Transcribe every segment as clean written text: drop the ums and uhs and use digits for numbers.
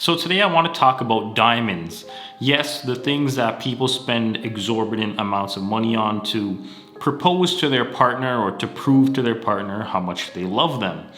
So today I want to talk about diamonds. Yes, the things that people spend exorbitant amounts of money on to propose to their partner or to prove to their partner how much they love them.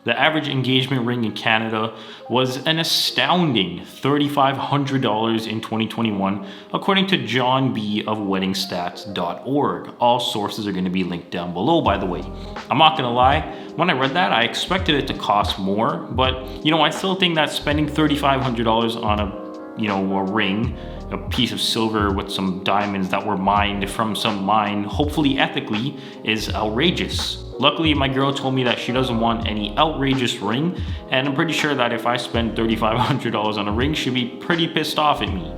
The average engagement ring in Canada was an astounding $3,500 in 2021, according to John B. of WeddingStats.org. All sources are going to be linked down below, by the way. I'm not going to lie, when I read that, I expected it to cost more, but I still think that spending $3,500 on a ring, a piece of silver with some diamonds that were mined from some mine, hopefully ethically, is outrageous. Luckily, my girl told me that she doesn't want any outrageous ring, and I'm pretty sure that if I spend $3,500 on a ring, she'd be pretty pissed off at me.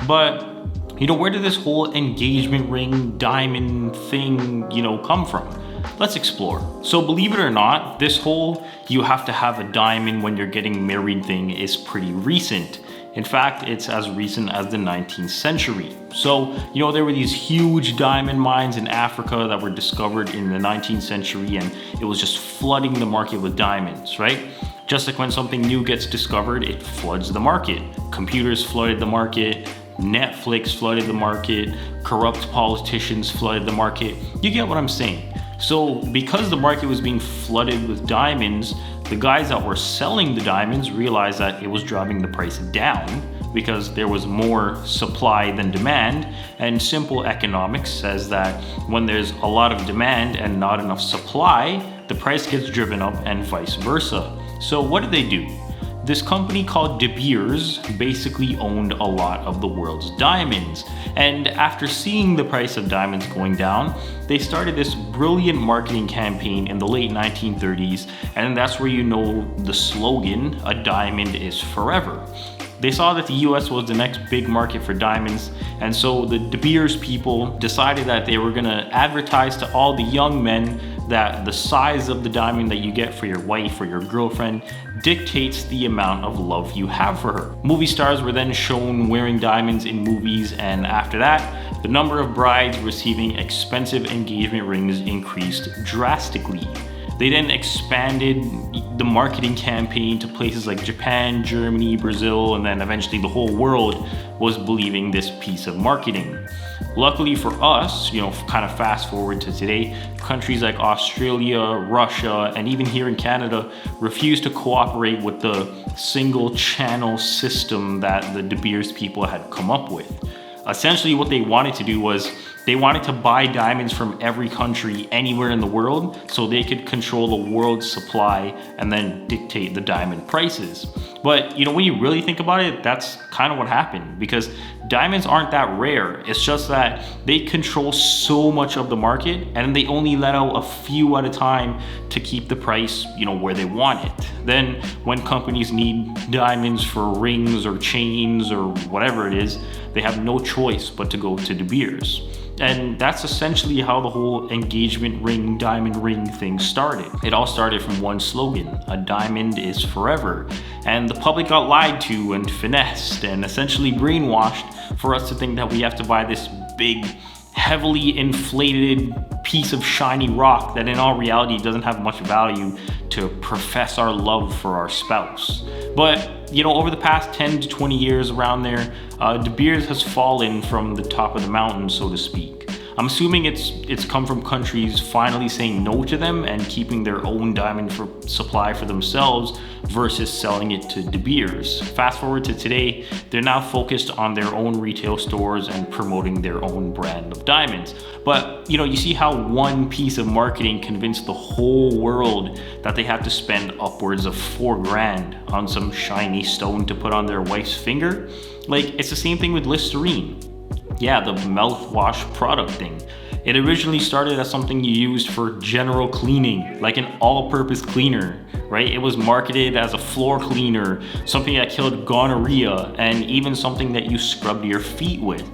But, where did this whole engagement ring, diamond thing, come from? Let's explore. So believe it or not, this whole you have to have a diamond when you're getting married thing is pretty recent. In fact, it's as recent as the 19th century. So, there were these huge diamond mines in Africa that were discovered in the 19th century, and it was just flooding the market with diamonds, right? Just like when something new gets discovered, it floods the market. Computers flooded the market, Netflix flooded the market, corrupt politicians flooded the market. You get what I'm saying? So because the market was being flooded with diamonds, the guys that were selling the diamonds realized that it was driving the price down because there was more supply than demand. And simple economics says that when there's a lot of demand and not enough supply, the price gets driven up and vice versa. So what did they do? This company called De Beers basically owned a lot of the world's diamonds. And after seeing the price of diamonds going down, they started this brilliant marketing campaign in the late 1930s. And that's where the slogan, "A diamond is forever." They saw that the US was the next big market for diamonds, and so the De Beers people decided that they were gonna advertise to all the young men that the size of the diamond that you get for your wife or your girlfriend dictates the amount of love you have for her. Movie stars were then shown wearing diamonds in movies, and after that, the number of brides receiving expensive engagement rings increased drastically. They then expanded the marketing campaign to places like Japan, Germany, Brazil, and then eventually the whole world was believing this piece of marketing. Luckily for us, kind of fast forward to today, countries like Australia, Russia, and even here in Canada refused to cooperate with the single channel system that the De Beers people had come up with. Essentially what they wanted to do was they wanted to buy diamonds from every country anywhere in the world so they could control the world's supply and then dictate the diamond prices. But when you really think about it, that's kind of what happened, because diamonds aren't that rare. It's just that they control so much of the market and they only let out a few at a time to keep the price, where they want it. Then when companies need diamonds for rings or chains or whatever it is, they have no choice but to go to De Beers. And that's essentially how the whole engagement ring, diamond ring thing started. It all started from one slogan, "A diamond is forever." And the public got lied to and finessed and essentially brainwashed for us to think that we have to buy this big, heavily inflated piece of shiny rock that in all reality doesn't have much value to profess our love for our spouse. But over the past 10 to 20 years around there, De Beers has fallen from the top of the mountain, so to speak. I'm assuming it's come from countries finally saying no to them and keeping their own diamond supply for themselves versus selling it to De Beers. Fast forward to today, they're now focused on their own retail stores and promoting their own brand of diamonds. But you see how one piece of marketing convinced the whole world that they had to spend upwards of $4,000 on some shiny stone to put on their wife's finger? It's the same thing with Listerine. Yeah, the mouthwash product thing. It originally started as something you used for general cleaning, like an all-purpose cleaner, right? It was marketed as a floor cleaner, something that killed gonorrhea, and even something that you scrubbed your feet with.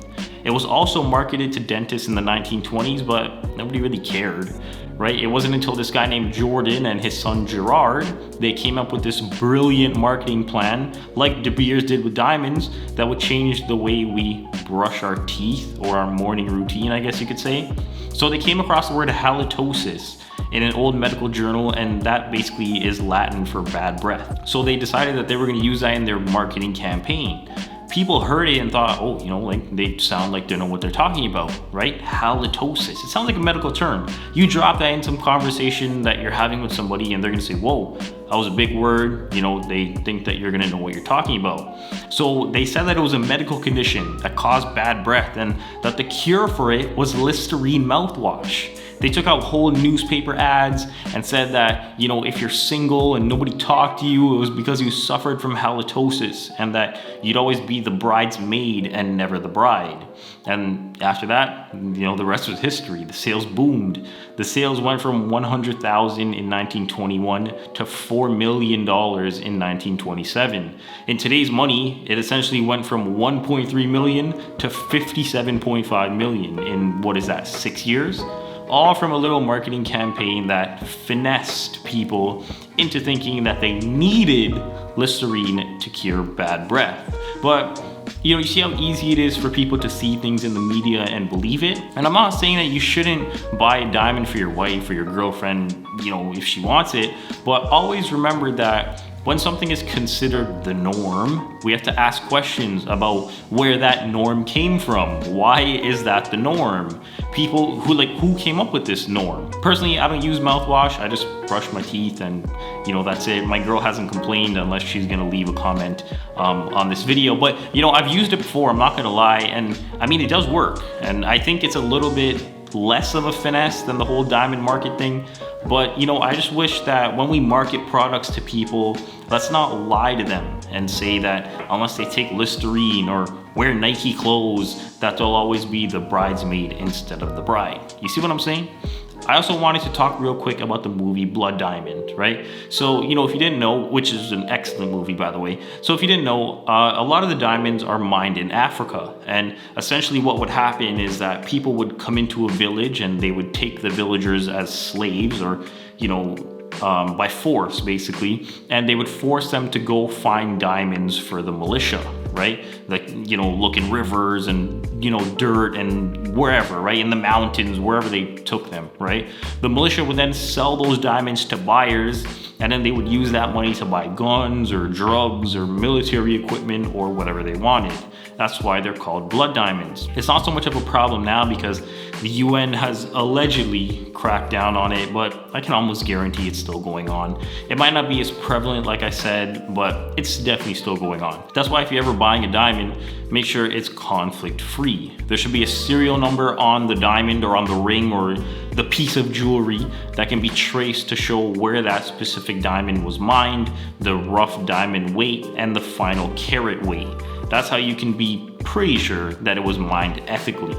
It was also marketed to dentists in the 1920s, but nobody really cared, right? It wasn't until this guy named Jordan and his son Gerard, they came up with this brilliant marketing plan, like De Beers did with diamonds, that would change the way we brush our teeth, or our morning routine, I guess you could say. So they came across the word halitosis. in an old medical journal, and that basically is Latin for bad breath. So they decided that they were going to use that in their marketing campaign. People heard it and thought, oh, like they sound like they know what they're talking about, right? Halitosis. It sounds like a medical term. You drop that in some conversation that you're having with somebody and they're gonna say, whoa, that was a big word. They think that you're gonna know what you're talking about. So they said that it was a medical condition that caused bad breath and that the cure for it was Listerine mouthwash. They took out whole newspaper ads and said that, if you're single and nobody talked to you, it was because you suffered from halitosis, and that you'd always be the bridesmaid and never the bride. And after that, the rest was history. The sales boomed. The sales went from 100,000 in 1921 to $4 million in 1927. In today's money, it essentially went from 1.3 million to 57.5 million in 6 years? All from a little marketing campaign that finessed people into thinking that they needed Listerine to cure bad breath. But you see how easy it is for people to see things in the media and believe it? And I'm not saying that you shouldn't buy a diamond for your wife or your girlfriend, if she wants it, but always remember that when something is considered the norm, we have to ask questions about where that norm came from. Why is that the norm? People who came up with this norm? Personally, I don't use mouthwash. I just brush my teeth and that's it. My girl hasn't complained unless she's gonna leave a comment on this video. But I've used it before, I'm not gonna lie, and it does work. And I think it's a little bit less of a finesse than the whole diamond market thing. But I just wish that when we market products to people, let's not lie to them and say that unless they take Listerine or wear Nike clothes, that they'll always be the bridesmaid instead of the bride. You see what I'm saying? I also wanted to talk real quick about the movie Blood Diamond, right? So, if you didn't know, which is an excellent movie, by the way. So if you didn't know, a lot of the diamonds are mined in Africa. And essentially what would happen is that people would come into a village and they would take the villagers as slaves or, by force, basically. And they would force them to go find diamonds for the militia, right? Look in rivers and, dirt and wherever, right? In the mountains, wherever they took them, right? The militia would then sell those diamonds to buyers, and then they would use that money to buy guns or drugs or military equipment or whatever they wanted. That's why they're called blood diamonds. It's not so much of a problem now because the UN has allegedly cracked down on it, but I can almost guarantee it's still going on. It might not be as prevalent, like I said, but it's definitely still going on. That's why if you're ever buying a diamond, make sure it's conflict-free. There should be a serial number on the diamond or on the ring or the piece of jewelry that can be traced to show where that specific diamond was mined, the rough diamond weight, and the final carat weight. That's how you can be pretty sure that it was mined ethically.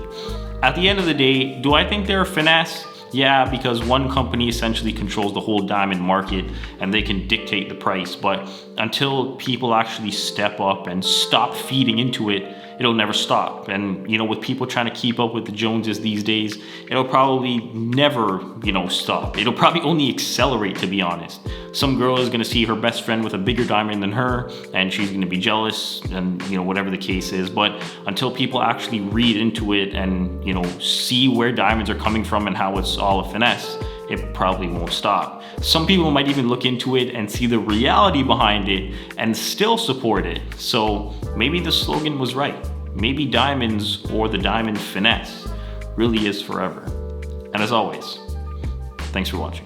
At the end of the day, do I think they're a finesse? Yeah, because one company essentially controls the whole diamond market and they can dictate the price. But until people actually step up and stop feeding into it, it'll never stop. And with people trying to keep up with the Joneses these days, it'll probably never, stop. It'll probably only accelerate, to be honest. Some girl is gonna see her best friend with a bigger diamond than her, and she's gonna be jealous, and whatever the case is. But until people actually read into it and see where diamonds are coming from and how it's all a finesse, it probably won't stop. Some people might even look into it and see the reality behind it and still support it. So maybe the slogan was right. Maybe diamonds, or the diamond finesse, really is forever. And as always, thanks for watching.